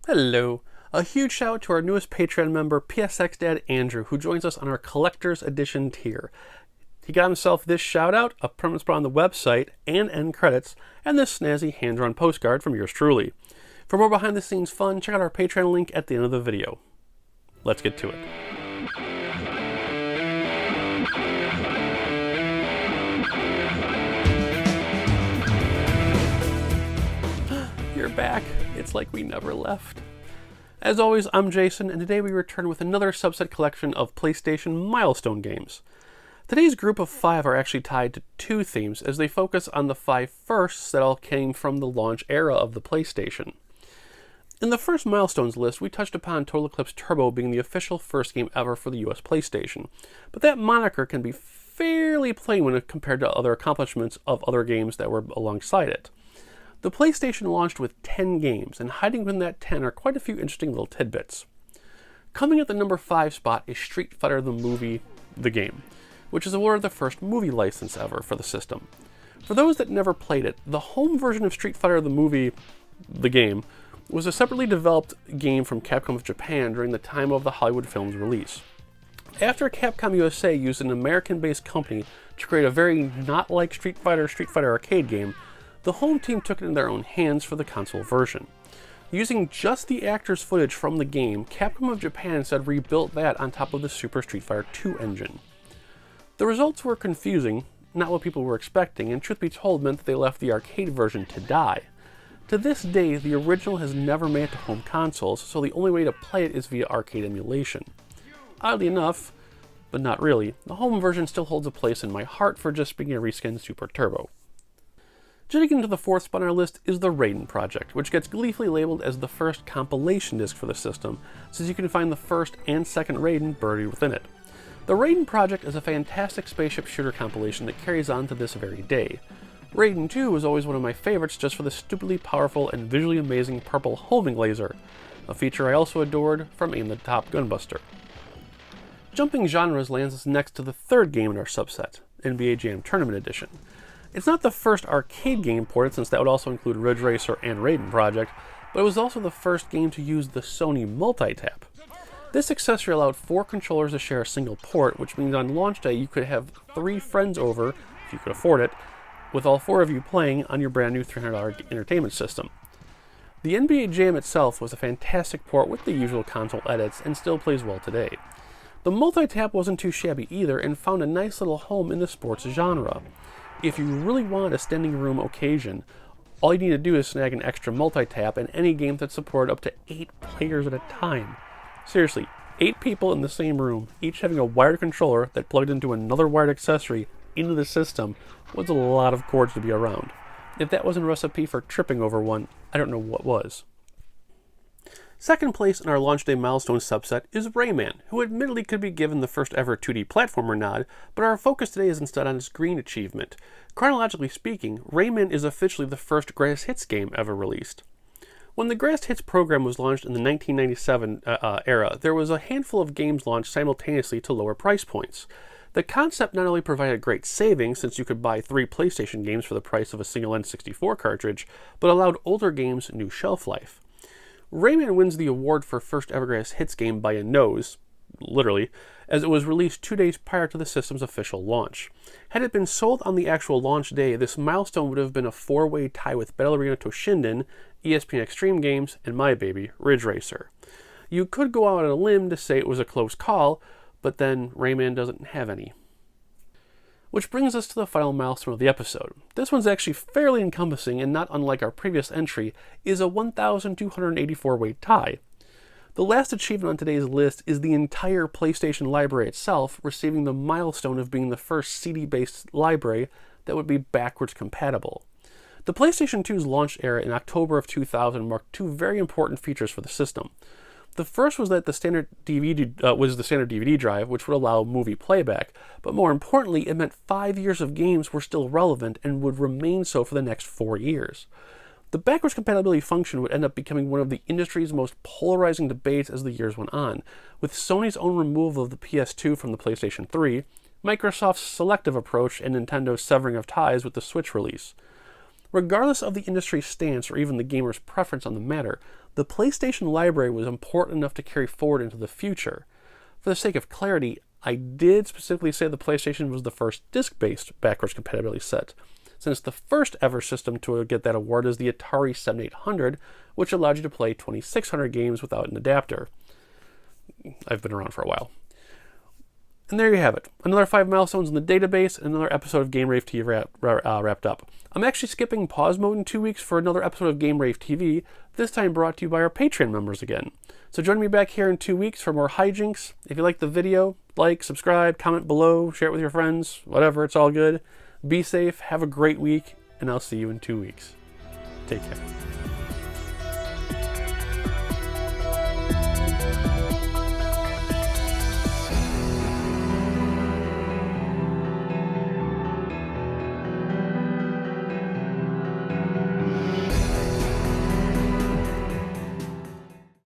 Hello. A huge shout out to our newest Patreon member, PSX Dad Andrew, who joins us on our Collector's Edition tier. He got himself this shout out, a permanent spot on the website, and end credits, and this snazzy hand-drawn postcard from yours truly. For more behind the scenes fun, check out our Patreon link at the end of the video. Let's get to it. You're back. It's like we never left. As always, I'm Jason, and today we return with another subset collection of PlayStation Milestone games. Today's group of 5 are actually tied to 2 themes, as they focus on the 5 firsts that all came from the launch era of the PlayStation. In the first Milestones list, we touched upon Total Eclipse Turbo being the official first game ever for the US PlayStation, but that moniker can be fairly plain when compared to other accomplishments of other games that were alongside it. The PlayStation launched with 10 games, and hiding within that 10 are quite a few interesting little tidbits. Coming at the number 5 spot is Street Fighter the movie, the game, which is awarded the first movie license ever for the system. For those that never played it, the home version of Street Fighter the movie, the game, was a separately developed game from Capcom of Japan during the time of the Hollywood film's release. After Capcom USA used an American-based company to create a very not like Street Fighter arcade game, the home team took it in their own hands for the console version. Using just the actors' footage from the game, Capcom of Japan instead rebuilt that on top of the Super Street Fighter 2 engine. The results were confusing, not what people were expecting, and truth be told meant that they left the arcade version to die. To this day, the original has never made it to home consoles, so the only way to play it is via arcade emulation. Oddly enough, but not really, the home version still holds a place in my heart for just being a reskinned Super Turbo. Jetting into the 4th spot on our list is the Raiden Project, which gets gleefully labeled as the first compilation disc for the system, since you can find the first and second Raiden buried within it. The Raiden Project is a fantastic spaceship shooter compilation that carries on to this very day. Raiden 2 was always one of my favorites just for the stupidly powerful and visually amazing purple homing laser, a feature I also adored from Aim the Top Gunbuster. Jumping genres lands us next to the 3rd game in our subset, NBA Jam Tournament Edition. It's not the first arcade game ported, since that would also include Ridge Racer and Raiden Project, but it was also the first game to use the Sony multi-tap. This accessory allowed 4 controllers to share a single port, which means on launch day you could have 3 friends over, if you could afford it, with all 4 of you playing on your brand new $300 entertainment system. The NBA Jam itself was a fantastic port with the usual console edits and still plays well today. The multi-tap wasn't too shabby either and found a nice little home in the sports genre. If you really want a standing room occasion, all you need to do is snag an extra multi-tap in any game that supported up to 8 players at a time. Seriously, 8 people in the same room, each having a wired controller that plugged into another wired accessory into the system, was a lot of cords to be around. If that wasn't a recipe for tripping over one, I don't know what was. Second place in our launch day milestone subset is Rayman, who admittedly could be given the first ever 2D platformer nod, but our focus today is instead on its green achievement. Chronologically speaking, Rayman is officially the first Greatest Hits game ever released. When the Greatest Hits program was launched in the 1997 era, there was a handful of games launched simultaneously to lower price points. The concept not only provided great savings, since you could buy 3 PlayStation games for the price of a single N64 cartridge, but allowed older games new shelf life. Rayman wins the award for first ever Greatest Hits game by a nose, literally, as it was released 2 days prior to the system's official launch. Had it been sold on the actual launch day, this milestone would have been a 4-way tie with Ballerina Toshinden, ESPN Extreme Games, and my baby, Ridge Racer. You could go out on a limb to say it was a close call, but then Rayman doesn't have any. Which brings us to the final milestone of the episode. This one's actually fairly encompassing, and not unlike our previous entry, is a 1,284-weight tie. The last achievement on today's list is the entire PlayStation library itself, receiving the milestone of being the first CD-based library that would be backwards compatible. The PlayStation 2's launch era in October of 2000 marked 2 very important features for the system. The first was that the standard DVD drive, which would allow movie playback, but more importantly, it meant 5 years of games were still relevant and would remain so for the next 4 years. The backwards compatibility function would end up becoming one of the industry's most polarizing debates as the years went on, with Sony's own removal of the PS2 from the PlayStation 3, Microsoft's selective approach, and Nintendo's severing of ties with the Switch release. Regardless of the industry's stance or even the gamer's preference on the matter, the PlayStation library was important enough to carry forward into the future. For the sake of clarity, I did specifically say the PlayStation was the first disc-based backwards compatibility set, since the first ever system to get that award is the Atari 7800, which allowed you to play 2600 games without an adapter. I've been around for a while. And there you have it. Another 5 milestones in the database, and another episode of Game-Rave TV wrapped up. I'm actually skipping pause mode in 2 weeks for another episode of Game-Rave TV, this time brought to you by our Patreon members again. So join me back here in 2 weeks for more hijinks. If you like the video, like, subscribe, comment below, share it with your friends, whatever, it's all good. Be safe, have a great week, and I'll see you in 2 weeks. Take care.